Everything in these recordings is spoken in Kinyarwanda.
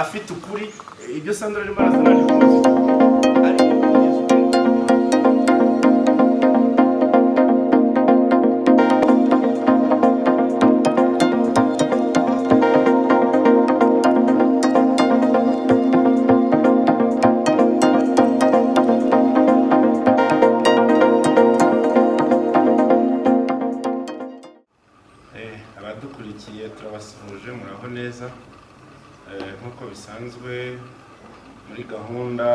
afite ukuri ibyo Sandra arimo arazana ni kuzi abadukurikiye turabasuhuje muraho neza nkuko bisanzwe muri gahunda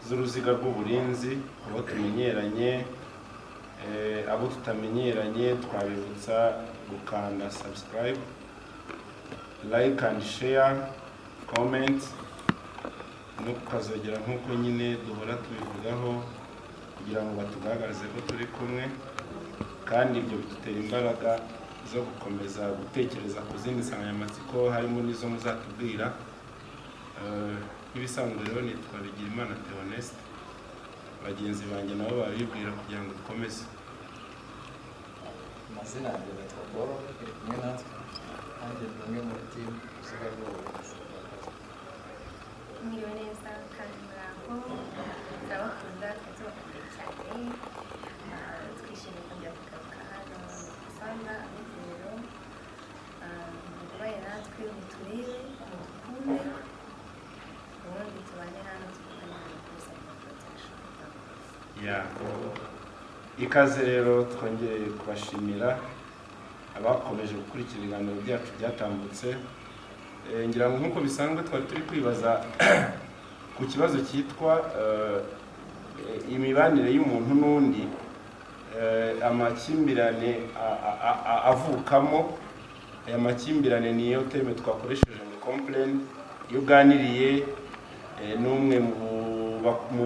z'uruziga rw'uburinzi abo tumenyeranye abo tutamenyeranye twabibutsa gukanda subscribe, like and share, comment no kukazogera nkuko nyine duhora tubivugaho kugira ngo batugaragarize ko turi kumwe kandi ibyo bidutera imbaraga zo gukomeza gutekereza ku zindi nsanganyamatsiko harimo n'izo muzatubwira. Nk'ibisanzwe rero nitwa Bigirimana Theoneste, bagenzi banjye nabo babibwira kugira ngo dukomeze. Amazina yanjye yitwa Boro, kumwe natwe kandi bamwe muri team uruziga rw'uburinzi. Mwiriwe neza kandi muraho, ndabakunda tubakunda cyane, twishimiye kongera kugaruka hano Sandra Amizero, mubaye natwe muturebe mudukunde ubundi tubane hano tukuganira kuri Sandra Protection. Ikaze rero twongeye kubashimira abakomeje gukurikira ibiganiro byacu byatambutse. Ngira ngo nkuko bisanzwe twari turi kwibaza ku kibazo cyitwa imibanire y'umuntu n'undi, amakimbirane avukamo. Aya makimbirane niyo teme twakoresheje mu complain. Iyo uganiriye n'umwe mu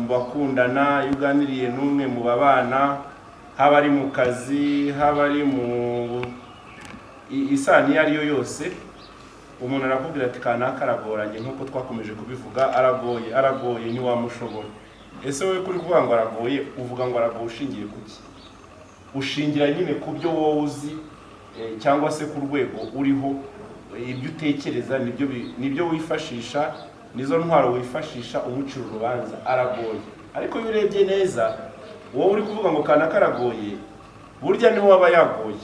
bakundana, iyo uganiriye n'umwe mu babana, haba ari mu kazi, haba ari mu isano iyo ariyo yose, umuntu arakubwira ati kanaka aragoranye nkuko twakomeje kubivuga, aragoye ntiwamushobora. Ese wowe kuri kuvuga ngo aragoye, uvuga ngo aragoye ushingiye kuki? Ushingira nyine ku byo wowe uzi cyangwa se ku rwego uriho, ibyo utekereza nibyo wifashisha, nizo ntwaro wifashisha umucira urubanza. Aragoye. Ariko iyo urebye neza, wowe uri kuvuga ngo kanaka aragoye, burya ni waba yagoye.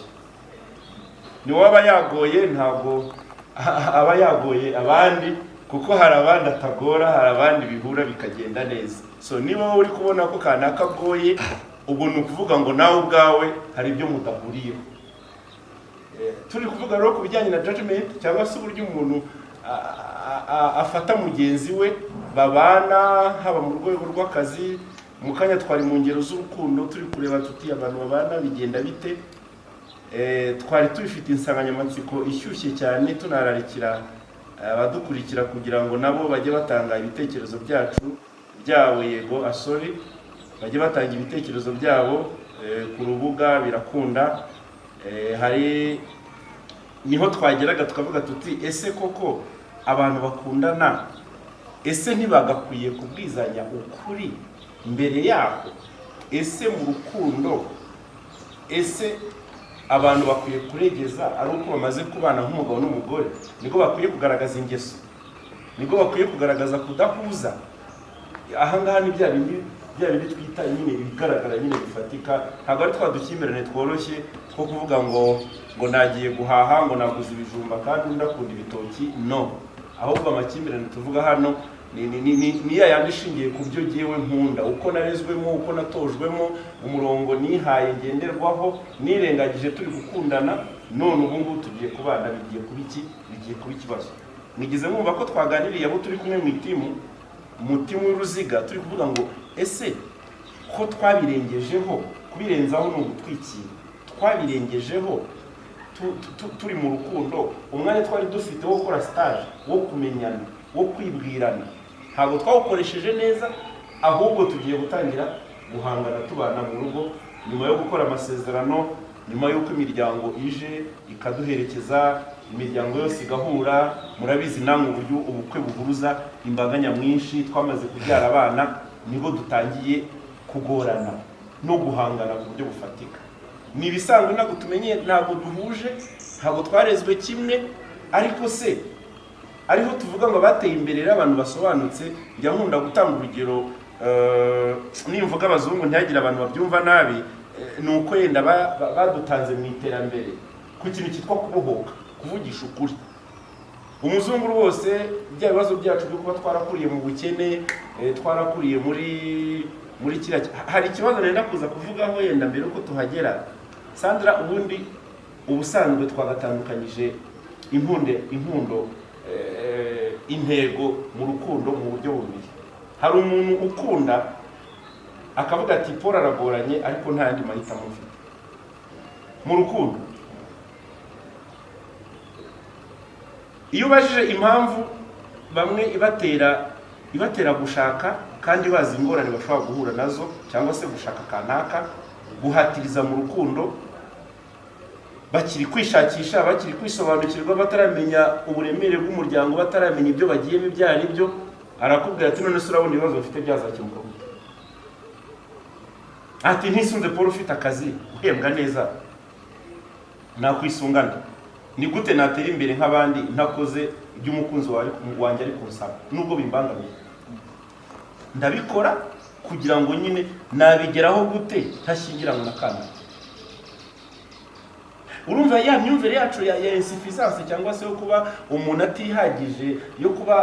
Ni waba yagoye, ntabwo aba yagoye abandi, kuko hari abandi atagora, hari abandi bihura bikagenda neza. So niba wowe uri kubona ko kanaka agoye, ubwo ni ukuvuga ngo nawe ubwawe hari ibyo mudahuriyeho. Turi kuvuga rero ku bijyanye na judgment cyangwa se uburyo umuntu afata mugenzi we babana, haba mu rwego rw'akazi. Mu kanya twari mu ngero z'urukundo turi kureba tuti abantu babana bigenda bite. Twari tubifite insanganyamatsiko ishyushye cyane, tunararikira abadukurikira kugira ngo nabo bajye batanga ibitekerezo byabo yego asori bajye batanga ibitekerezo byabo ku rubuga birakunda. Hari niho twageraga tukavuga tuti ese koko abantu bakundana, ese ntibagakwiye kubwizanya ukuri mbere yako? Ese mu rukundo, ese abantu bakwiye kuregeza ari uko bamaze kubana nk'umugabo n'umugore niko bakwiye kugaragaza ingeso, niko bakwiye kugaragaza kudahuza? Ahangaha ni bya bindi twita nyine ibigaragara nyine bifatika. Ntabwo ari twadukimirane tworoshye two kuvuga ngo nagiye guhaha, ngo naguze ibijumba kandi ndakunda ibitoki. No, ahubwo amakimbirane tuvuga hano ni yayandi ishingiye ku byo jyewe nkunda, uko narezwemo, uko natojwemo, umurongo nihaye ngenderwaho, nirengagije turi gukundana, none ubu ngubu tugiye kubana, bigiye kuba ikibazo. Nigize mwumva ko twaganiriye abo turi kumwe mu timu w'uruziga, turi kuvuga ngo ese ko twabirengejeho, kubirenzaho ni ugutwikira, twabirengejeho turi mu rukundo, umwanya twari dufite wo gukora stage, wo kumenyana, wo kwibwirana, ntabwo twawukoresheje neza, ahubwo tugiye gutangira guhangana tubana mu rugo nyuma yo gukora amasezerano, nyuma y'uko imiryango ije ikaduherekeza, imiryango yose igahura. Murabizi namwe uburyo ubukwe buhuruza imbaga nyamwinshi, twamaze kubyara abana nibo dutangiye kugorana no guhangana ku buryo bufatika. Ni ibisanzwe ntabwo tumenye, ntabwo duhuje, ntabwo twarezwe kimwe, ariko se ariho tuvuga ngo bateye imbere abantu basobanutse. Njya nkunda gutanga urugero, nimvuga abazungu ntihagire abantu babyumva nabi, ni uko yenda badutanze mu iterambere ku kintu cyitwa kubohoka, kuvugisha ukuri. Umuzungu rwose bya bibazo byacu byo kuba twarakuriye mu bukene, twarakuriye muri kiriya. Hari ikibazo nenda kuza kuvugaho yenda mbere uko tuhagera. Sandra, ubundi ubusanzwe twagatandukanyije inkundo intego mu rukundo mu buryo bubiri. Hari umuntu ukunda akavuga ati Paul aragoranye ariko nta yandi mahitamo mfite mu rukundo. Iyo ubajije impamvu bamwe ibatera gushaka kandi bazi ingorane bashobora guhura nazo, cyangwa se gushaka kanaka, guhatiriza mu rukundo, bakiri kwishakisha, bakiri kwisobanukirwa, bataramenya uburemere bw'umuryango, bataramenya ibyo bagiyemo ibyo ari byo, arakubwira ati none se urabona ibibazo bafite byazakemuka gute? Ati ntisunze Paul ufite akazi uhembwa neza, nakwisungana, ni gute natera imbere nk'abandi ntakoze ibyo umukunzi wanjye ari kunsaba nubwo bimbangamiye? Ndabikora kugira ngo nyine nabigeraho gute ntashyingiranywe na kana. Urumva ya myumvire yacu ya insuffisance, cyangwa se yo kuba umuntu atihagije, yo kuba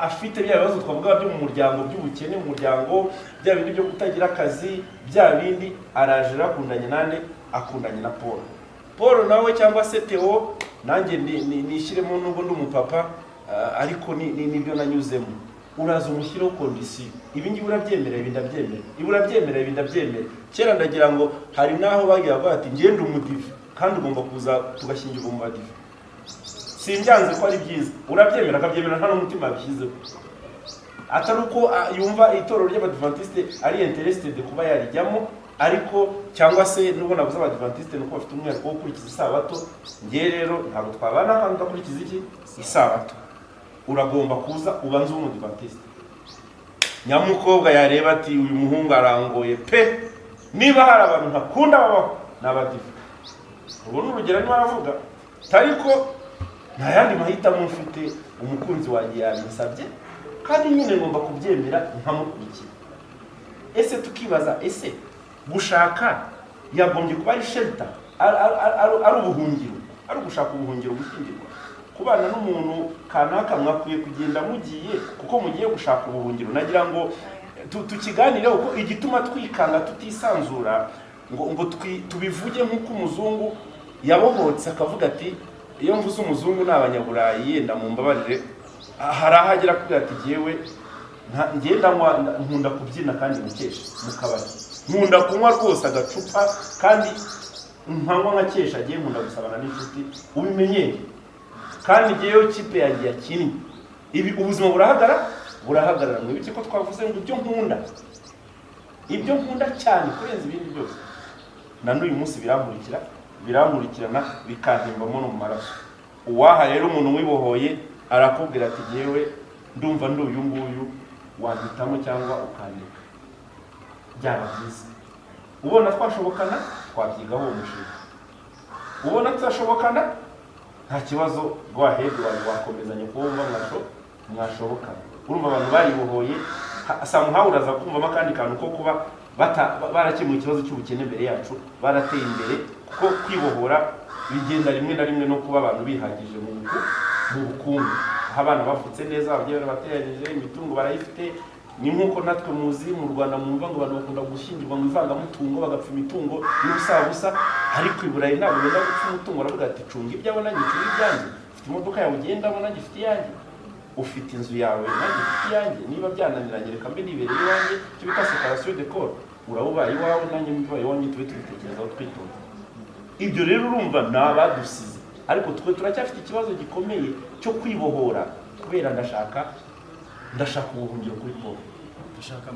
afite bya bibazo twavuga byo mu muryango, by'ubukene mu muryango, bya bindi byo kutagira akazi, bya bindi. Araje akundanye nande? Akundanye na Paul nawe, cyangwa se Theo, nanjye nishyiremo nubwo ndi umupapa, ariko nibyo nanyuzemo. Uraza umushyiraho kondisiyo, ibi ngibi urabyemera, ibi ndabyemera, ibi urabyemera, ibi ndabyemera. Kera ndagira ngo hari naho bagiye bati ngende umudive, kandi ugomba kuza tugashyingirwa mu badive. Simbyanze ko ari byiza, urabyemera akabyemera nta n'umutima yabishyizeho. Atari uko yumva itorero ry'Abadventiste ari interested kuba yarijyamo, ariko cyangwa se nubwo nabuze Abadventiste nuko bafite umwihariko wo gukurikiza isabato. Ngiye rero ntabwo twabana hano udakurikiza iki? Isabato. Uragomba kuza ubanze w'Umudventiste. Nyamukobwa yareba ati uyu muhungu arangoye pe, niba hari abantu ntakunda babaho n'abadive. Ubu n'urugero niba aravuga, ariko nta yandi mahitamo mfite, umukunzi wanjye yabinsabye kandi nyine ngomba kubyemera nkamukurikira. Ese tukibaza, ese gushaka yagombye kuba ari shelter, ari ubuhungiro, ari ugushaka ubuhungiro, gushyingirwa, kubana n'umuntu kanaka mwakwiye kugenda mugiye kuko mugiye gushaka ubuhungiro. Nagira ngo tukiganireho ko igituma twikanga tutisanzura ngo tubivuge nk'uko umuzungu yabohotse akavuga ati iyo mvuze umuzungu ni Abanyaburayi, yenda mumbabarire, hari ahagera kugira ati jewe ngenda nkunda kubyina kandi mukesha mu kabari, nkunda kunywa rwose agacupa kandi nkanywa nkakesha, agiye nkunda gusabana n'inshuti, ubimenyeye kandi jewe kipe yanjye yakinnye. Ibi ubuzima burahagarara mu biki ko twavuze ngo ibyo nkunda cyane kurenza ibindi byose, na n'uyu munsi biramurikirana bikantimbamo no mu maraso. Uwaha rero umuntu wibohoye arakubwira ati jewe ndumva ndi uyu nguyu, wanditamo cyangwa ukandika, byaba byiza. Ubona twashobokana twabyigaho uwo mushinga, ubona tutashobokana nta kibazo, rwahebwe wakomezanya kubumva mwashobokana. Urumva abantu baribohoye, samuhawe uraza kumvamo akandi kantu ko kuba barakemuye ikibazo cy'ubukene mbere yacu, barateye imbere, kuko kwibohora bigenda rimwe na rimwe no kuba abantu bihagije mu bukungu. Aho abana bavutse neza, ababyeyi barabateranije, imitungo barayifite. Ni nk'uko natwe muzi mu Rwanda mwumva ngo abantu bakunda gushyingirwa mu ivangamutungo, bagapfa imitungo y'ubusabusa, ariko i Burayi ntabwo benda gupfa umutungo. Baravuga ati cunga ibyawe nanjye cunga ibyanjye, ufite imodoka yawe ugendamo nanjye ufite iyanjye, ufite inzu yawe nanjye ufite iyanjye, niba byananiranye reka mbe nibereye iwanjye, icyo bita separation de corps, urawubaye iwawe nanjye mbibaye iwanjye, tube tubitekerezaho twitonda. Ibyo rero urumva ni abadusize, ariko twe turacyafite ikibazo gikomeye cyo kwibohora, kubera ndashaka ubuhungiro kuri Paul. Ndashaka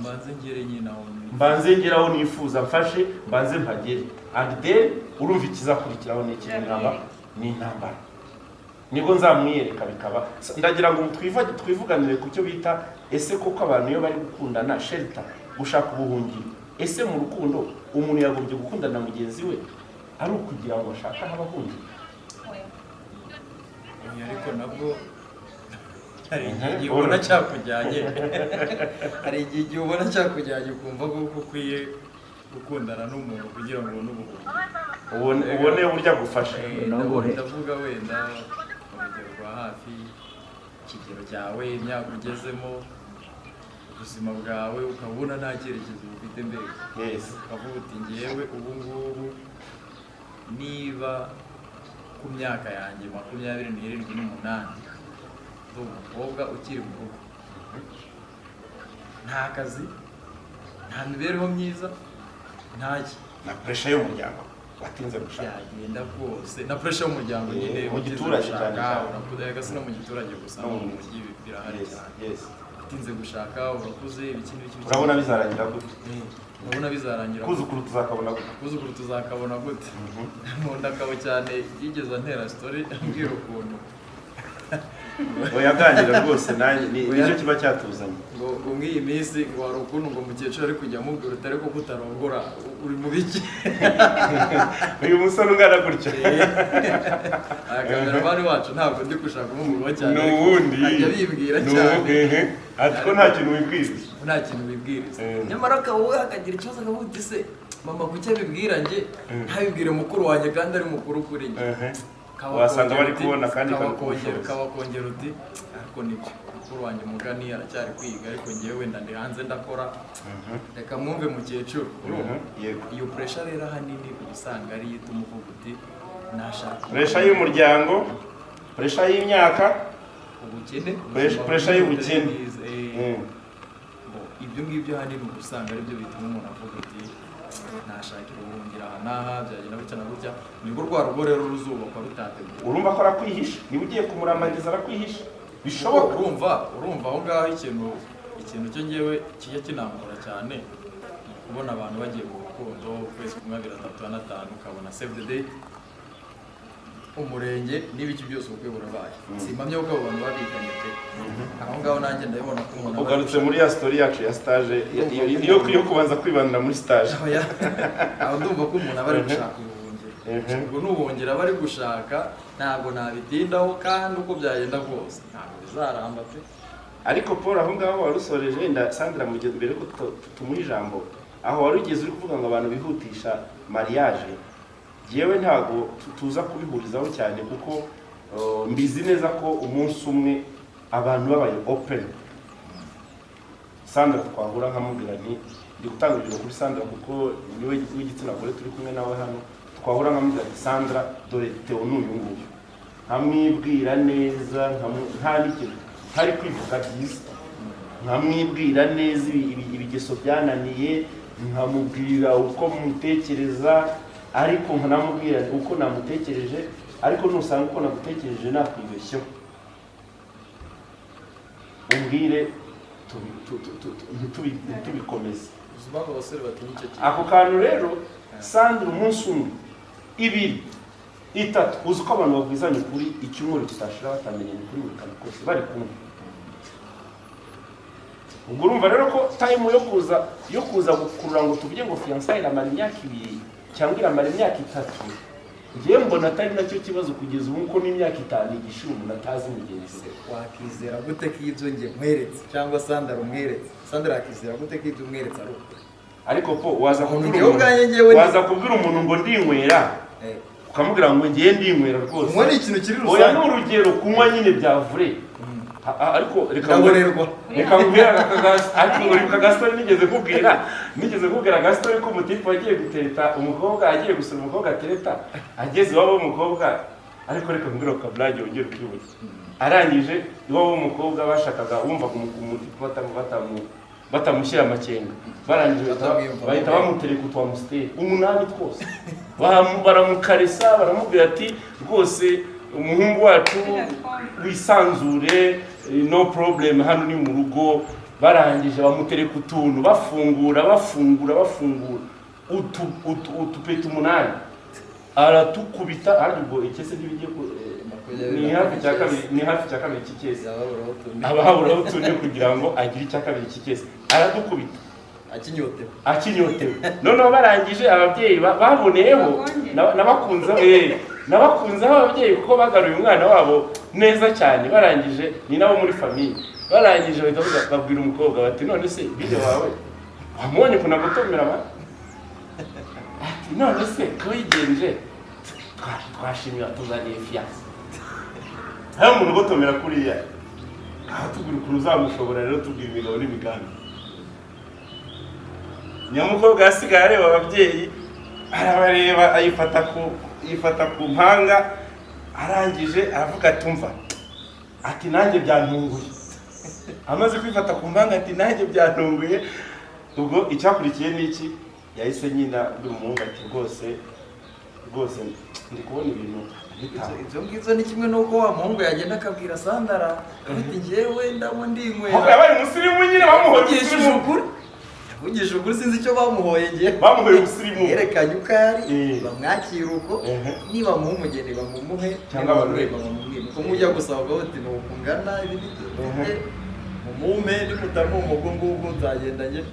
mbanze ngeraho nifuza, mfashe mbanze mpagere, and then urumva ikizakurikiraho ni intambara, nibwo nzamwiyereka bikaba. Ndagira ngo twivuganire ku cyo bita ese koko abantu iyo bari gukundana shelter, gushaka ubuhungiro. Ese mu rukundo umuntu yagombye gukundana mugenzi we ari ukugira ngo ashaka abahungiro? ariko nabwo hari igihe ubona cyakujyanye hari igihe ubona cyakujyanye ukumva ko ukwiye gukundana n'umuntu kugira ngo ubone ubone uburyo agufasha. ndavuga wenda urugero rwa hafi ikigero cyawe imyaka ugezemo ubuzima bwawe ukabona nta cyerekezo ufite mbere ukavuga uti ngewe ubu ngubu niba ku myaka yanjye 27 n'umunani ndi umukobwa ukiri mu rugo nta kazi nta mibereho myiza ntaki na pressure y'umuryango watinze gushaka yagenda rwose na pressure y'umuryango nyine mu giturage cyane urakudaga no mu giturage gusa no mu mujyi birahari cyane watinze gushaka urakuze ibiki urabona bizarangira gute urabona bizarangira kuzukuru tuzakabona gute nkunda kabo cyane yigeze antera story ambwira ukuntu oyaganira rwose nanjye nicyo kiba cyatuzanye ngo nk'iyi minsi ngo hari ukuntu ngo mukecuru ari kujya amubwira utari ko kutarongora uri mu biki uyu musore ungana gutya kameramani wacu ntabwo ndi gushaka umugabo cyane n'ubundi ajya bibwira cyane ati ko nta kintu wibwiriza nyamara akaba we hakagira ikibazo akavuga uti se mama kuki abibwira njye ntabibwire mukuru wanjye kandi ari mukuru kuri njye wasanga bari kubona kandi kabakongera uti ariko nibyo mukuru wanjye mugani aracyari kwiga ariko ngewe wenda ndi hanze ndakora reka mwumve mukecuru iyo pressure rero ahanini usanga ari yo ituma uvuga uti nashaka pressure y'umuryango pressure y'imyaka ubukene pressure y'ubukene ibyo ngibyo ahanini usanga ari byo bituma umuntu avuga uti nashakira ubuhungiro aha n'aha byagenda gutya na gutya nibwo rwa rugo rero ruzubakwa rutateguwe urumva ko arakwihisha niba ugiye kumurambagiza arakwihisha bishoboka urumva aho ngaho ikintu cyo ngewe kijya kinangora cyane kubona abantu bagiye mu rukundo ukwezi kumwe 2, 3, 4 ukabona save the date umurenge n'ibiki byose ubukwe burabaye simpamye ko abo bantu babikanye pe aho ngaho nanjye ndabibona ko umuntu ugarutse muri ya story yacu ya stage iyo kubanza kwibanira muri stage aho ndumva ko umuntu aba ari gushaka ubuhungiro ubwo n'ubuhungiro aba ari gushaka ntabwo nabitindaho kandi uko byagenda kose ntabwo bizaramba pe ariko Paul aho ngaho warusoreje wenda Sandra mugeze mbere ko tumuha ijambo aho wari ugeze uri kuvuga ngo abantu bihutisha mariage yewe ntago tuza kubihurizaho cyane kuko mbizi neza ko umunsi umwe abantu babaye open Sandra twahura nkamubwira nti ndi gutanga urugero kuri Sandra kuko niwe w'igitsina gore turi kumwe nawe hano twahura nkamubwira ati Sandra dore Theo n'uyu nguyu nkamwibwira neza nta n'ikintu ntari kwivuga byiza nkamwibwira neza ibigeso byananiye nkamubwira uko mutekereza ariko nkanamubwira uko namutekereje ariko nusanga uko nagutekereje nakwibeshyeho umbwire tubikomeze ako kantu rero Sandra umunsi umwe 2, 3 uzi ko abantu babwizanye ukuri icyumweru kitashira batamenye ni kuri buri kantu kose bari kumwe ubwo urumva rero ko time yo kuza gukurura ngo tuvuge ngo fiançailles iramara imyaka 2 cyangwa iramara imyaka 3 ngiye mbona atari nacyo kibazo kugeza ubu ko n'imyaka 5 igishira umuntu atazi mugenzi wakizera gute ko ibyo ngiye mweretse cyangwa Sandra umweretse Sandra akizera gute ko ibyo umweretse ari uko ariko po waza kubwira umuntu ngo ndinywera ukamubwira ngo ngiye ndinywera rwose umwe ni ikintu kiri rusange oya n'urugero kunywa nyine byavure ariko reka ngubwira akagastori nigeze kubwira agastori ko umutipe wagiye gutereta umukobwa agiye gusura umukobwa atereta ageze iwabo w'umukobwa ariko reka ngubwira ko kablage wongera ukibuze arangije iwabo w'umukobwa bashakaga wumvaga umutipe batamushyira amakenga barangije bahita bamutereka utwa musiteri 8 twose baramukaresa baramubwira ati rwose umuhungu wacu wisanzure no problem hano ni mu rugo barangije bamutereka utuntu bafungura utupeta 8 aratukubita ariko ikese ntibigiye ni hafi cya kabiri cy'ikese abahaburaho utuntu kugira ngo agire icya kabiri cy'ikese aradukubita akinyotewe noneho barangije ababyeyi baboneyeho nabakunze nabakunzeho ababyeyi kuko bagaruye umwana wabo neza cyane, barangije ni nabo muri famiye, barangije bahita babwira umukobwa bati none se bide wawe wamubonye kuna gutomera ba ati none se ko yigenje twashimira tuzaniye fiance hari umuntu ugotomera kuriya aha tubwira ukuntu uzamushobora rero tubwira imigabo n'imigambi. Nyamukobwa yasigaye areba ababyeyi arabareba ayifata ku mpanga, arangije aravuga ati umva ati nanjye byantunguye. Amaze kwifata ku mpanga ati nanjye byantunguye. Ubwo icyakurikiye n'iki yahise nyina umuhungu ati rwose ndi kubona ibintu ibyo ngibyo ni kimwe n'uko wa muhungu yagenda akabwira Sandara afite njyewe ndamo ndinywera aho yabaye umusirimu nyine bamuhogishije ukuri. Yavugije ukuri sinzi icyo bamuhoye ngiye bamuhoye umusirimu yerekanye uko ari bamwakira uko niba muha umugeni bamumuhe cyangwa bamumwime uko mujya gusaba uti ni ukungana ibi bifite mumume nimutamuha ubwo ngubwo nzagendanye.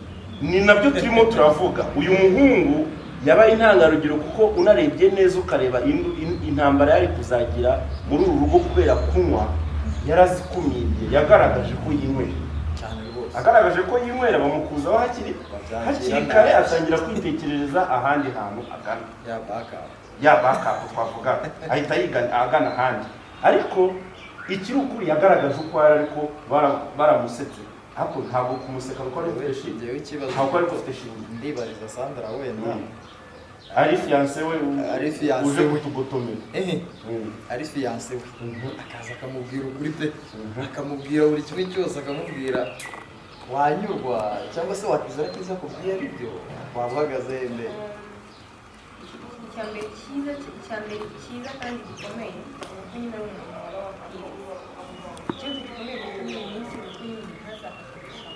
Ni nabyo turimo turavuga. Uyu muhungu yabaye intangarugero kuko unarebye neza ukareba intambara yari kuzagira muri uru rugo kubera kunywa yarazikumiriye, yagaragaje ko yinywera cyane rwose, agaragaje ko yinywera bamukuzaho hakiri kare atangira kwitekerereza ahandi hantu agana ya backup twavuga ahita agana ahandi. Ariko ikiri ukuri yagaragaje uko ari, ariko baramusetse ariko ntabwo kumuseka kuko ari ndibariza Sandra wenda ari fiance we uje kutugotomera ari fiance we akaza akamubwira ukuri pe akamubwira buri kimwe cyose, akamubwira wanyurwa cyangwa se wakizera kiza kubwira ibyo wabuhagaze imbere. Icyambere cyiza kandi gikomeye kuko nyine ari umuntu waba wakwiye ikibazo gikomeye kuko uyu munsi kuko nyine ntazakoresha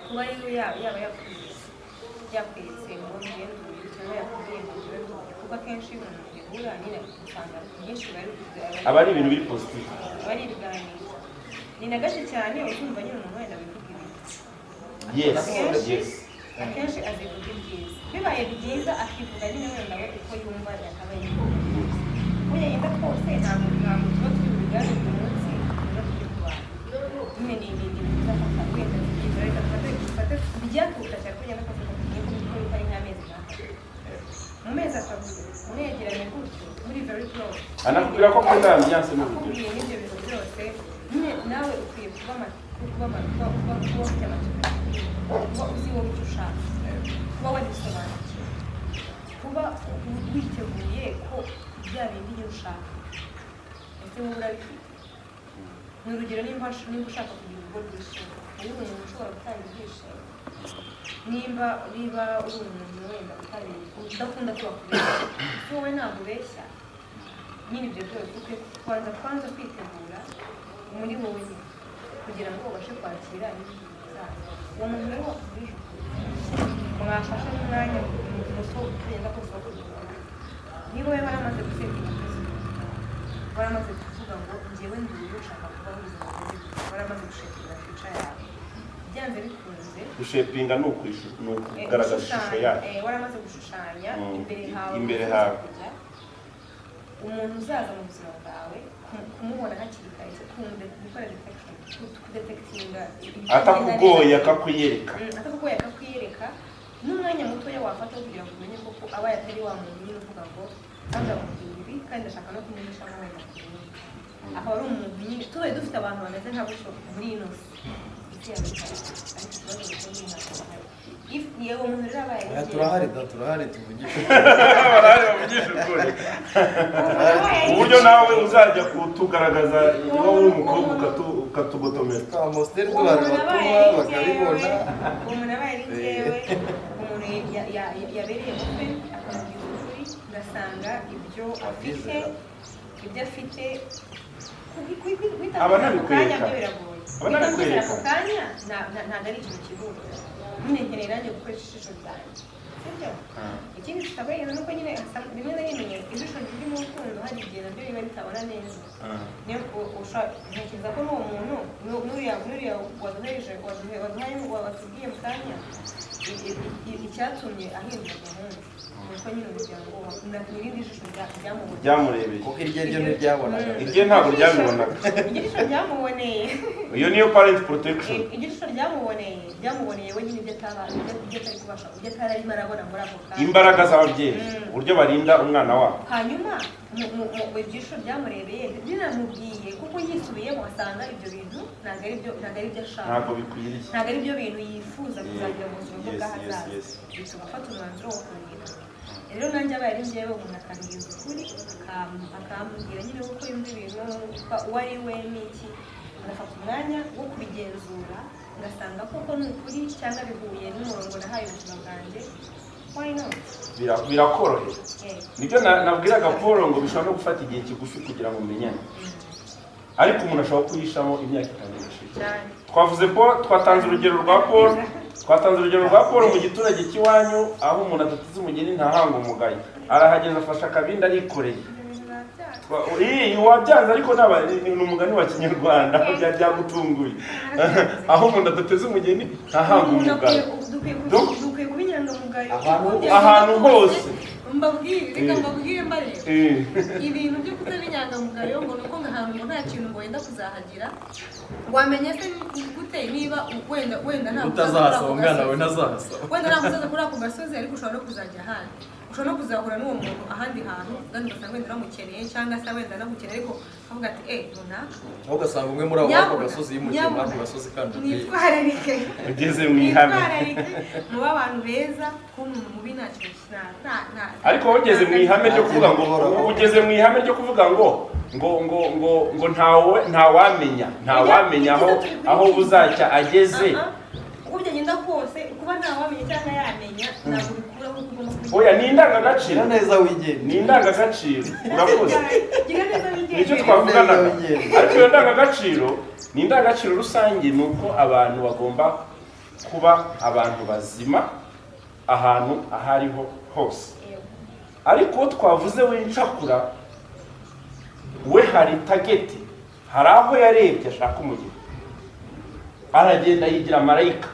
kuba ariwe yaba yakweretse ngo ngende cyangwa yakubwiye ngo ngende, kuko akenshi iyo umuntu bihura nyine usanga byinshi aba ari ibintu biri positive, aba ari ibiganiro ni na gake cyane ukumva nyine umuntu wenda bivuga yes akenshi azivuga ibyiza, bibaye byiza akivuga nyine wenda we uko yumva yakaba yivuga uko yagenda kose ntabwo tuba turi bubiganire uyu munsi tuba turi kurwana nyine ni ibintu bizafata wenda byiza reka dufate bijyakuta cyane ko yenda kavuga tugiye kubikora uko ari nk'amezi nk'atatu mu mezi atatu muregeranye gutyo muri very close anakubwira ko kunda ambiance n'urugero n'ibyo bintu byose nyine nawe ukwiye kuba ufite amatsiko, kuba uzi wowe icyo ushaka, kuba wagisobanukiwe, kuba witeguye ko bya bindi iyo ushaka ese wowe urabifite. Ni urugero nimba ushaka kugira urugo rwishimye, ari umuntu ushobora gutanga ibyishimo, nimba uri umuntu wenda udakunda kuba kubeshya, wowe ntabwo ubeshya, nyine ibyo byose ukwiye kwanza kwitegura muri wowe nyine kugira ngo ubashe kwakira n'ibindi bizaza. Uwo muntu rero wakubwije mwafashe n'umwanya muto ugenda kose wo kugura, niba we waramaze gusetinga waramaze kuvuga ngo njyewe ndiwe ushaka kuba ubuzima bwiza, waramaze gushepinga future yawe, byanze bikunze gushepinga ni ukugaragaza ishusho yawe, waramaze gushushanya imbere hawe umuntu uzaza mu buzima bwawe, kumubona hakiri kare, gukora detection, kudetekitinga atakugoye akakwiyereka n'umwanya mutoya wafata kugira ngo umenye koko aba yatari wa muntu nyine uvuga ngo kandi abakubwira ibi kandi ndashaka no kumenyesha ngo wenda kumenyesha, akaba ari umuntu nyine tubaye dufite abantu bameze nka gutyo muri ino si ariko ikibazo gikomeye ntabwo yewe umuntu rero abaye turahari tuvugisha bavugisha ukuri uburyo nawe uzajya kutugaragaza niba uri umukobwa ukatugotomera amosteri duhari batuma bakabibona. Umuntu abaye ari njyewe, umuntu yabereye mutwe akamubwiza ukuri, ugasanga ibyo afite abanabikwereka byo biragoye, ako kanya ntabwo ari ikintu kibuga, nyine nkeneye nanjye gukoresha ijisho ryanjye sibyo ikindi tutabona nuko nyine rimwe na rimwe ijisho riri mu rukundo hari igihe nabyo riba ritabona neza ntekereza ko n'uwo muntu n'uriya waduhaye watubwiye mu kanya icyatumye ahindura gahunda nuko nyine umuryango n'irindi jisho ryamurebeye kuko iryo ntiryabonaga iryo ntabwo ryabibonaga ijisho ryamuboneye iyo niyo parent protection ijisho ryamuboneye we nyine ibyo atari kubasha ibyo atari arimo arabona muri ako kanya imbaraga z'ababyeyi uburyo barinda umwana wabo hanyuma mu ijisho ryamurebeye rinamubwiye kuko yisubiyemo asanga ibyo bintu ntabwo ari byo ashaka ntabwo bikwiriye ntabwo ari byo bintu yifuza kuzagira mu buzima bwe bw'ahazaza bituma afata umwanzuro wo kurinda rero nanjye abaye ari njyewe umuntu akambwiza ukuri akambwira nyine kuko yumva ibintu uwo ari we n'iki ngafata umwanya wo kubigenzura ngasanga koko ni ukuri cyangwa bihuye n'umurongo nahaye ubuzima bwanjye birakoroheye nibyo nabwiraga Paul ngo bishobora no gufata igihe kigufi kugira ngo umenyane ariko umuntu ashobora kuyishamo imyaka 5 twavuze twatanze urugero rwa Paul mu giturage cy'iwanyu aho umuntu adateze umugeni ntahanga umugayo arahageza afasha akabindi arikoreye wabyanze ariko ni umugani wa kinyarwanda byagutunguye aho umuntu adateze umugeni ntahanga umugayo dukwiye kuba inyangamugayo ahantu hose reka mbabwire mbarebe ibintu byo kutaba inyangamugayo ngo ni uko ahantu nta kintu ngo wenda kuzahagira wamenye se gute niba wenda nta utazahasaba umwana wawe ntazahasaba wenda nta musaza kuri ako gasozi ariko ushobora no kuzajya ahandi ushobora no kuzahura n'uwo muntu ahandi hantu kandi ugasanga wenda uramukeneye cyangwa se wenda anagukeneye ariko avuga ati runaka aho ugasanga umwe muri abo gasozi yimukiye muri ako gasozi kandi nitwararike ugeze mu ihame muba abantu beza kuba umuntu mubi nta kintu ariko ugeze mu ihame ryo kuvuga ngo ugeze mu ihame ryo kuvuga ngo ntawamenya aho buzajya ageze uko byagenda kose kuba ntawamenya cyangwa yamenya ntabwo bikuraho ko ugomba kugira oya ni indangagaciro neza wigenda ni indangagaciro urakoze gira neza wigenda nicyo twavuganaga ariko iyo ndangagaciro ni indangagaciro rusange ni uko abantu bagomba kuba abantu bazima ahantu aho ariho hose ariko twavuze w'incakura we hari tageti hari aho yarebye ashaka umugeni aragenda yigira marayika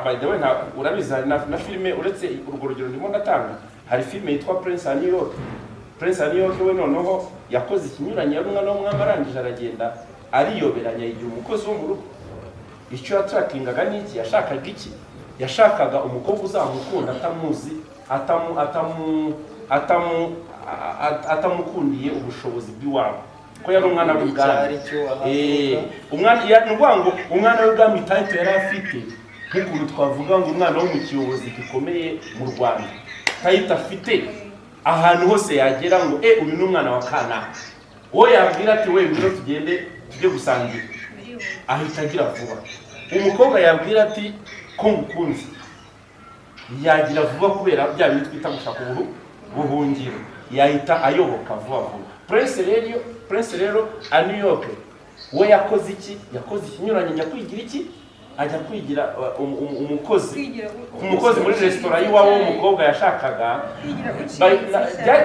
by the way urabizi na filime uretse urwo rugero ndimo ndatanga hari filime yitwa Prince of New York we noneho yakoze ikinyuranye y'umwana w'umwami arangije aragenda ariyoberanya yigira umukozi wo mu rugo icyo yatrakingaga n'iki yashakaga iki yashakaga umukobwa uzamukunda atamuzi atamukundiye ubushobozi bw'iwabo ko yari umwana w'ubwami umwana w'ubwami title yari afite nk'ukuntu twavuga ngo umwana wo mu kiyobozi gikomeye mu Rwanda title afite ahantu hose yagera ngo uyu ni umwana wa kanaka uwo yabwira ati we ngwino tugende tujye gusangira ahita agira vuba umukobwa yabwira ati ko ngukunze yagira vuba kubera bya bintu twita gushaka ubuhungiro yahita ayoboka vuba vuba Prince rero a New York we yakoze iki yakoze ikinyuranye njya kwigira iki ajya kwigira umukozi muri restaurant y'iwabo w'umukobwa yashakaga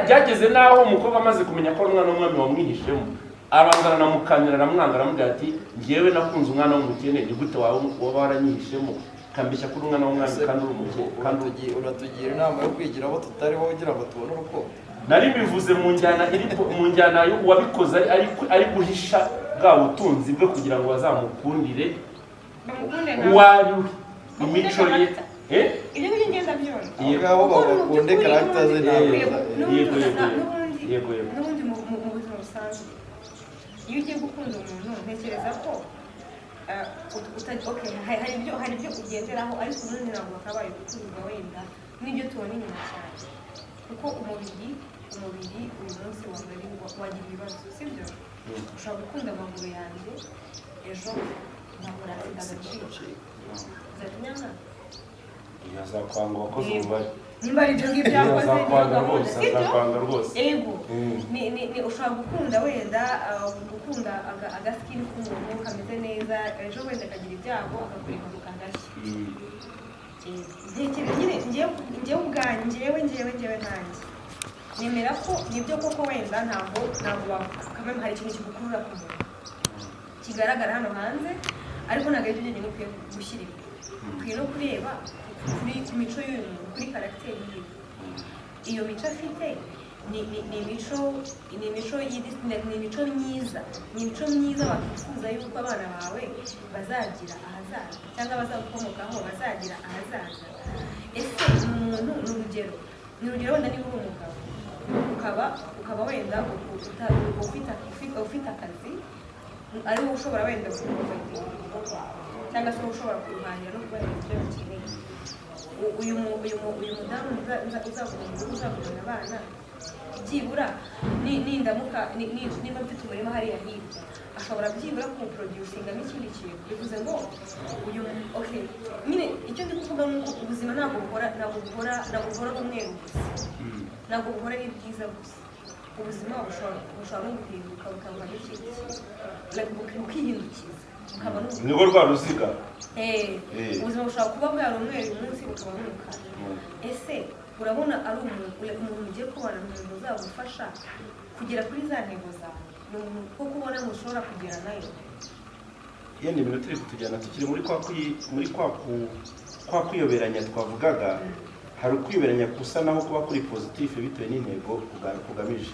byageze naho umukobwa amaze kumenya ko umwana w'umwami wamwihishemo abanza aramukanyira aramwanga aramubwira ati ngewe nakunze umwana w'umukene ni gute waba waranyihishemo kambishya kuri umwana w'umwami kandi uri umukene kandi uratugira inama yo kwigira abo tutariho kugira ngo tubone urukundo nari bivuze mu njyana wabikoze ari guhisha bwa butunzi bwe kugira ngo bazamukundire uwari imico ye ibyo ngibyo ngenda byumva abo bakunde karagita ze yego n'ubundi mu buzima busanzwe iyo ugiye gukunda umuntu ntekereza ko hari ibyo ugenderaho ariko ubundi ntabwo bakabaye gukundwa wenda n'ibyo tubona inyuma cyane kuko umubiri uyu munsi wagira ibibazo sibyo ushobora gukunda amaguru yanjye ejo nkakora agaciro uzatinyanga yazakwanga wakoze umubare nimba ari ibyo ngibyo yakoze azakwanga rwose ego ushobora gukunda wenda gukunda agasikini k'umuntu kameze neza ejo wenda akagira ibyago akakureka kukagashya ntekereza nyine njyewe ubwanjye nanjye nemera ko nibyo koko wenda ntabwo wakamenya hari ikintu kigukurura ku muntu kigaragara hano hanze ariko ntabwo ari byo nyine ukwiye gushyira imbere ukwiye no kureba ku mico y'uyu muntu kuri karagiteri yiwe iyo mico afite ni imico myiza wakwifuza yuko abana bawe bazagira ahazaza cyangwa bazagukomokaho bazagira ahazaza. Ese umuntu ni urugero wenda niba uri umugabo ukaba wenda ufite akazi ari wowe ushobora wenda cyangwa se ushobora kurwanya no kuba ibyo bakeneye, uyu mudamu uzagurira abana byibura nindamuka niba mfite umurima hariya hirya ashobora byibura kuwuproducinga n'ikindi kintu, bivuze ngo uyu okay nyine icyo ndi kuvuga ni uko ubuzima ntabwo buhora umweru gusa, ntabwo buhora ari bwiza gusa, ubuzima bushobora no guhinduka bukaba n'ikindi bukihindukiza bukaba nibwo rwa ruziga ubuzima bushobora kuba bwari umweru uyu munsi bukaba n'umukara. Ese urabona ari umuntu ugiye kubana umuntu uzagufasha kugera kuri za ntego zawe, ni umuntu ko kubona mushobora kugera nayo. Yenda ibintu turi kutujyana tukiri muri kwa kwiyoberanya twavugaga, hari ukwiyoberanya gusa naho kuba kuri positif bitewe n'intego kugamije.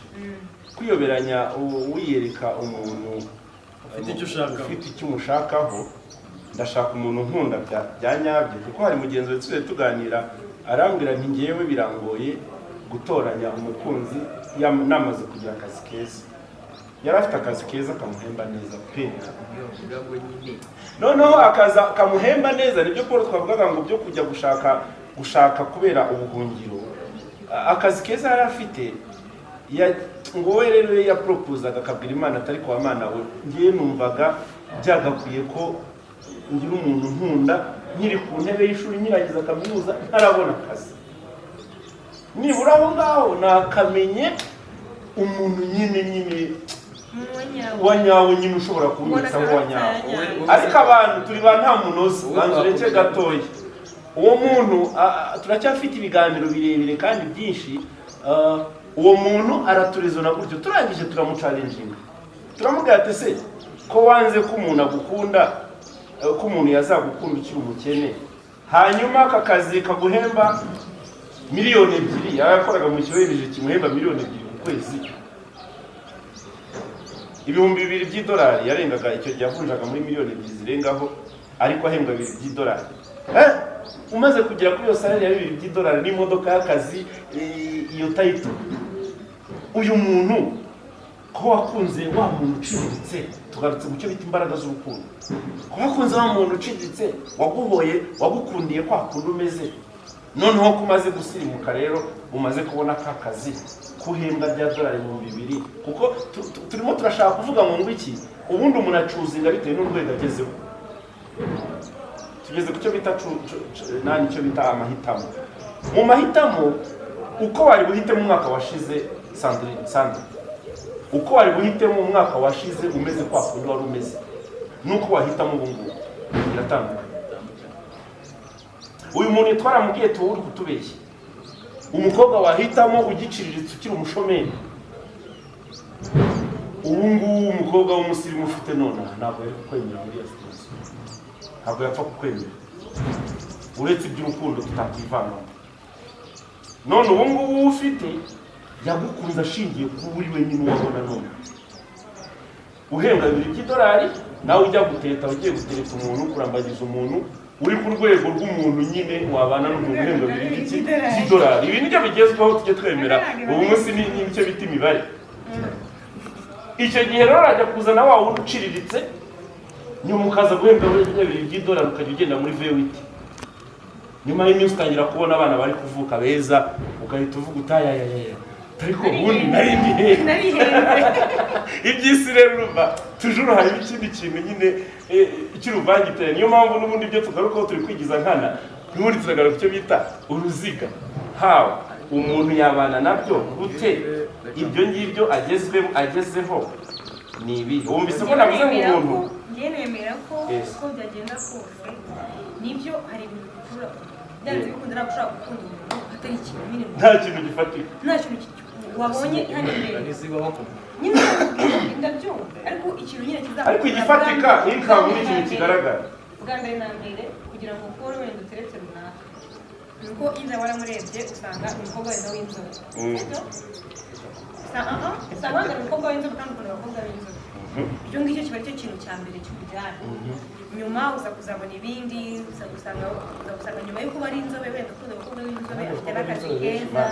Kwiyoberanya wiyereka umuntu ufite icyo umushakaho, ndashaka umuntu nkunda bya nyabyo, kuko hari mugenzi we tujye tuganira arambwira nti ngewe birangoye gutoranya umukunzi namaze kugira akazi keza. Yari afite akazi keza kamuhemba neza pe, noneho akaza kamuhemba neza nibyo Paul twavugaga ngo byo kujya gushaka kubera ubuhungiro. Akazi keza yari afite ngo we rero yaproposaga akabwira Imana atari kwa Mana we ngiye numvaga byagakwiye ko ngira umuntu nkunda nkiri ku ntebe y'ishuri nyiragiza kaminuza ntarabona akazi, nibura aho ngaho nakamenye umuntu nyine wanyawe nyine ushobora kunyitsa wanyawe. Ariko abantu turi ba nta munozi banzu ureke gatoya, uwo muntu turacyafite ibiganiro birebire kandi byinshi. Uwo muntu araturizona gutyo, turangije turamucalenjinga turamubwira ati se ko wanze ko umuntu agukunda, ko umuntu yazagukunda ukiri umukene, hanyuma aka kazi kaguhemba miliyoni 2, yakoraga mu kiwereje kimuhemba miliyoni 2 ku kwezi, $2,000 by'idolari yarengaga icyo gihe avunjaga muri miliyoni 2 zirengaho, ariko ahembwa $2 by'idolari. Umaze kugera kuri iyo salari ya $2 by'idolari n'imodoka y'akazi iyo title, uyu muntu ko wakunze wa muntu uciriritse, tugarutse mu cyo bita imbaraga z'urukundo, ko wakunze wa muntu uciriritse waguhoye wagukundiye kwa kundi umeze, noneho kumaze gusirimuka rero umaze kubona ka kazi kuhembwa bya $2,000, kuko turimo turashaka kuvuga ngo iki ubundi umuntu acuzinga bitewe n'urwego agezeho. Tugeze ku cyo bita icyo bita amahitamo. Mu mahitamo uko wari buhitemo umwaka washize Sandrine, uko wari buhitemo umwaka washize umeze kwa kundi wari umeze nuko wahitamo ubu ngubu biratandukanye. Uyu muntu twaramubwiye tuwuri kutubeshya, umukobwa wahitamo ugiciriritse ukiri umushomeri, ubu ngubu umukobwa w'umusirimu ufite none ntabwo yari kukwemera muri iyo situation, ntabwo yapfa kukwemera uretse iby'urukundo tutakwivangamo. None ubu ngubu ufite yagukunze ashingiye ku uri wenyine wabona none uhembwa $2 by'idolari, nawe ujya guteta ugiye gutereta umuntu kurambagiza umuntu uri ku rwego rw'umuntu nyine wabana n'umuntu uhembwa $2 by'idolari. Ibi nibyo bigezweho tujye twemera ubu munsi n'icyo bita imibare. Icyo gihe rero arajya kuzana wa wundi uciriritse, nyuma ukaza guhembwa $2 by'idolari ukajya ugenda muri vewiti, nyuma y'iminsi utangira kubona abana bari kuvuka beza, ugahita uvuga utayayaya ariko ubundi nari iby'isi rero urumva tujuru hari ikindi kintu nyine cy'uruvangitire. Niyo mpamvu n'ubundi byo tugarukaho turi kwigiza nkana, n'ubundi turagaruka icyo bita uruziga. Hawe umuntu yabana nabyo gute? Ibyo ngibyo agezeho ni ibi. Wumvise ko navuze ngo umuntu nemera ko uko byagenda kose nibyo hari ibintu bikura byanze bikunda ntabwo ushobora gukunda umuntu atari ikintu nyine nta kintu gifatika nta kintu wabonye hano imbere nyine ndabyumva ariko ikintu nyine kizaba ariko igifatika income ni ikintu kigaragara bwa mbere na mbere kugira ngo ukore wenda uteretse runaka nuko iza waramurebye usanga umukobwa wenda w'inzobe usanga wanga umukobwa w'inzobe kandi ukunda abakobwa b'inzobe icyo ngicyo kiba aricyo kintu cya mbere cy'ubujyane nyuma uza kuzabona ibindi uza gusanga nyuma y'uko uba ari inzobe wenda ukunda abakobwa b'inzobe afite n'akazi keza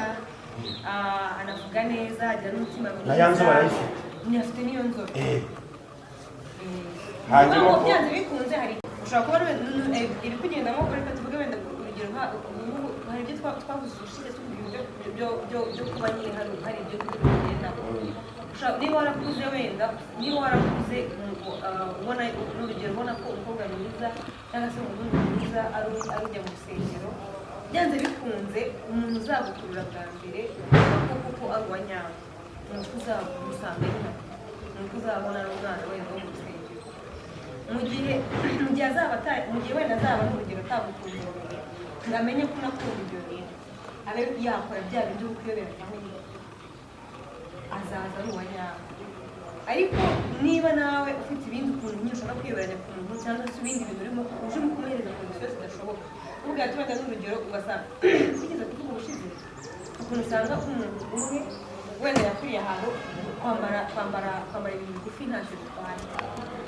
anavuga neza agira n'umutima mwiza na nzobe arayifite afite n'iyo nzobe hanyuma byanze bikunze hari ushobora kuba iri kugendamo reka tuvuge wenda urugero hari ibyo twavuze ushize tuvuga byo kuba nyine hari ibyo tugendamo niba warakuze wenda niba warakuze ubona n'urugero ubona ko umukobwa mwiza cyangwa se umuhungu mwiza ari ujya mu rusengero byanze bikunze umuntu uzagukurura bwa mbere kuko ari uwa nyawe nuko uzamusanga nyine nuko uzabona n'umwana wenda wo mu rusengero mu gihe wenda azaba n'urugero atagukunze amenye ko unakunda ibyo bintu abe yakora bya bintu byo kuyoberanya nyine azaza ari uwa nyawe ariko niba nawe ufite ibindi ukuntu nyine ushobora kwiyoberanya ku muntu cyangwa se ibindi bintu urimo uje kumuhereza kondisiyo zidashoboka ubwo tuba n'urugero ugasanga tugeze kuvuga ubushize ukuntu usanga umuntu umwe wenda yakuriye ahantu kwambara ibintu bigufi ntacyo bitwaye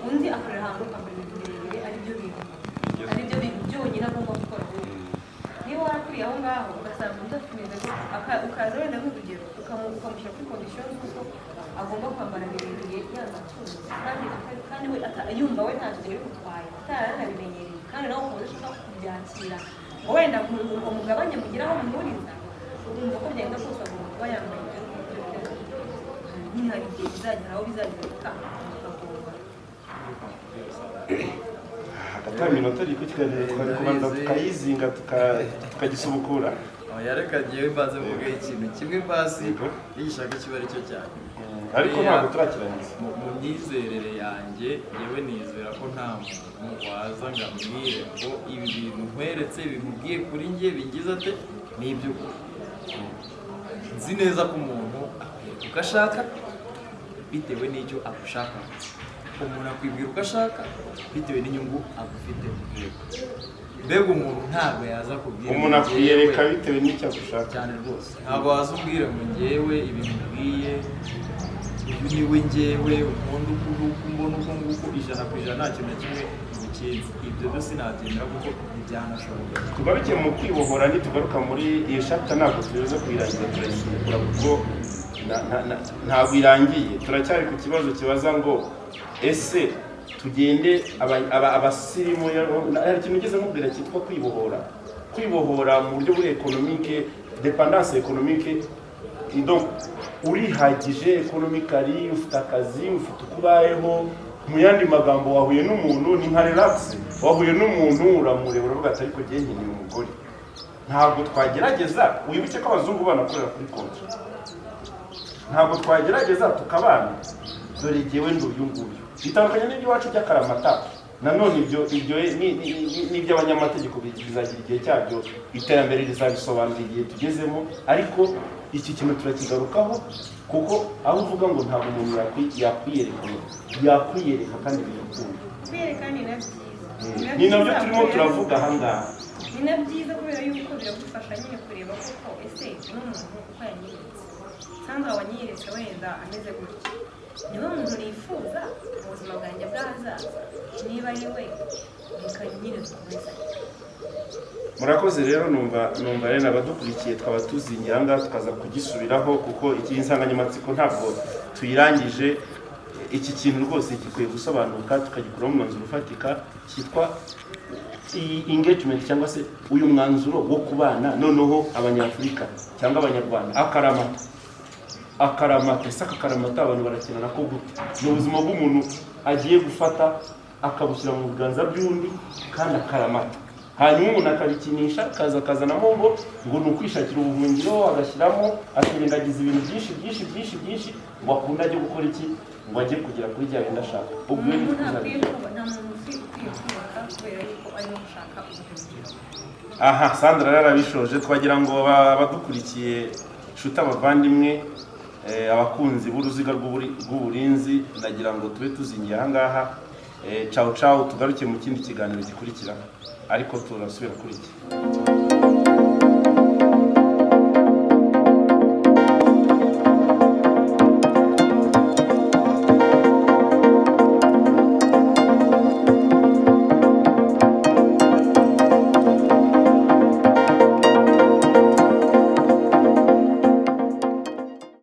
undi akorera ahantu kwambara ibintu birebire aribyo bintu byonyine agomba gukora niba warakuriye aho ngaho ugasanga undi afite ukaza wenda nk'urugero ukamushyira kuri kondisiyo z'uko agomba kwambara birebire yazatunze kandi we yumva we ntacyo byari bimutwaye ataranabimenyereye kandi nawe ukaba udashaka kubyakira ngo wenda ngo mugabanye mugire aho muhuriza urumva ko byagenda kose agomba kuba yambaye nyine hari igihe bizagera aho bizagera ukagomba hagati y'iminota iri ku kiganiro twari kubanza tukayizinga tukagisubukura yareka ngewe mbaze mvuge ikintu kimwe mbazi n'igishaka kiba aricyo cyane ariko ntabwo turakirangiza mu myizerere yanjye yewe nizera ko nta muntu waza ngo ambwire ngo ibi bintu nkweretse bimubwiye kuri njye bingize ate n'ibyo nzi neza ko umuntu akwereka uko ashaka bitewe n'icyo agushaka umuntu akwibwira uko ashaka bitewe n'inyungu agufite mbega umuntu ntabwo yaza kubwira umuntu akwiyereka bitewe n'icyo agushaka cyane rwose ntabwo waza umbwira ngo ngewe ibintu mbwiye uyu niwe ngewe unkunda mbona uko nguko ijana ku ijana nta kintu na kimwe ngukinze ibyo byose nabyemera kuko ntibyanashoboka tugaruke mu kwibohora nitugaruka muri iyi shapita ntabwo tuyoza kuyirangiza turayisubukura kuko ntabwo irangiye turacyari ku kibazo kibaza ngo ese tugende abasirimu hari ikintu ugeze mubwira cyitwa kwibohora mu buryo buri ekonomike dependance ekonomike urihagije ekonomikari ufite akazi ufite uko ubayeho mu yandi magambo wahuye n'umuntu ni nka relax wahuye n'umuntu uramureba uravuga ati ariko njye nkeneye umugore ntabwo twagerageza wibuke ko abazungu banakorera kuri konti ntabwo twagerageza tukabana dore jyewe nduyu nguyu bitandukanye n'iby'iwacu by'akaramata nanone ibyo n'iby'abanyamategeko bizagira igihe cyabyo iterambere rizabisobanura igihe tugezemo ariko iki kintu turakigarukaho kuko aho uvuga ngo ntabwo umuntu yakwiyereka kandi bigakunda kwiyereka ni nabyo turimo turavuga aha ngaha ni na byiza kubera yuko biragufasha nyine kureba koko ese n'umuntu uko yanyeretse cyangwa wanyeretse wenda ameze gutya niba umuntu nifuza mu buzima bwanjye bw'ahazaza niba ari we reka nyine dukomezanye murakoze rero numva rero abadukurikiye twaba tuzingiye aha ngaha tukaza kugisubiraho kuko iyi nsanganyamatsiko ntabwo tuyirangije iki kintu rwose gikwiye gusobanuka tukagikuraho umwanzuro ufatika cyitwa engagement cyangwa se uyu mwanzuro wo kubana noneho abanyafurika cyangwa abanyarwanda akaramata ese akakaramata abantu barakenana ko gute ni ubuzima bw'umuntu agiye gufata akabushyira mu biganza by'undi kandi akaramata hanyuma umuntu akabikinisha akazanamo ngo ni ukwishakira ubuhungiro, agashyiramo akirengagiza ibintu byinshi ngo akunde ajye gukora iki, ngo ajye kugera kuri rya bintu ashaka. Ubwo nta muntu ukwiye kubaka kubera yuko arimo gushaka ubuhungiro. Aha, Sandra yarabishoje. Twagira ngo abadukurikiye nshuti abavandimwe, abakunzi b'uruziga rw'uburinzi, ndagira ngo tube tuzingiye aha ngaha. Ciao ciao, tugaruke mu kindi kiganiro gikurikira, ariko turasubira kuri iki.